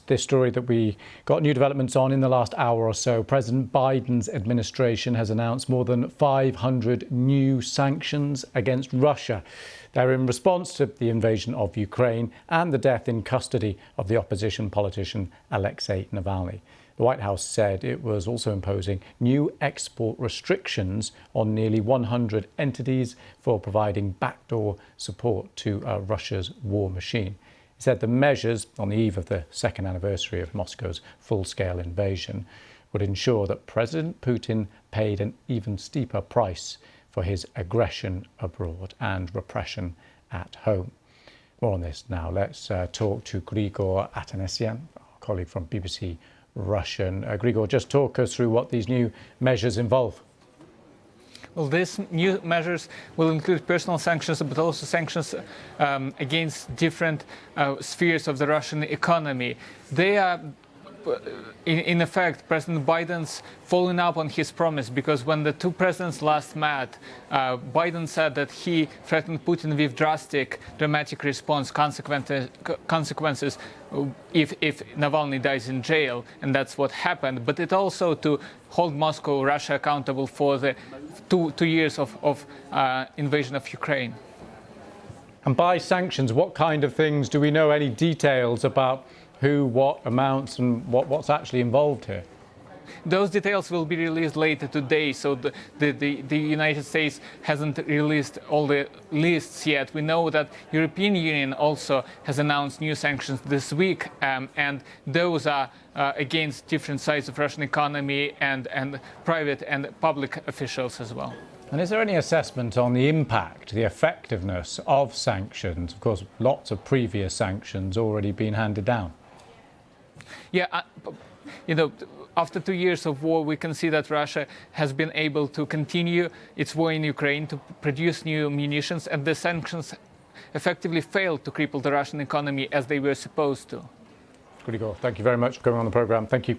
this story that we got new developments on in the last hour or so. President Biden's administration has announced more than 500 new sanctions against Russia. They're in response to the invasion of Ukraine and the death in custody of the opposition politician Alexei Navalny. The White House said it was also imposing new export restrictions on nearly 100 entities for providing backdoor support to Russia's war machine. He said the measures on the eve of the second anniversary of Moscow's full-scale invasion would ensure that President Putin paid an even steeper price for his aggression abroad and repression at home. More on this now. Let's talk to Grigor Atanasyan, our colleague from BBC Russian. Grigor, just talk us through what these new measures involve. Well, these new measures will include personal sanctions, but also sanctions against different spheres of the Russian economy. They are, in effect, President Biden's following up on his promise, because when the two presidents last met, Biden said that he threatened Putin with dramatic response consequences if Navalny dies in jail, and that's what happened. But it also to hold Moscow, Russia accountable for the two years of invasion of Ukraine. And by sanctions, what kind of things do we know? Any details about who, what amounts, and what's actually involved here? Those details will be released later today, so the United States hasn't released all the lists yet. We know that European Union also has announced new sanctions this week, and those are against different sides of Russian economy and private and public officials as well. And is there any assessment on the impact, the effectiveness of sanctions? Of course, lots of previous sanctions already been handed down. Yeah, after 2 years of war, we can see that Russia has been able to continue its war in Ukraine, to produce new munitions, and the sanctions effectively failed to cripple the Russian economy as they were supposed to. Grigor, thank you very much for coming on the programme. Thank you.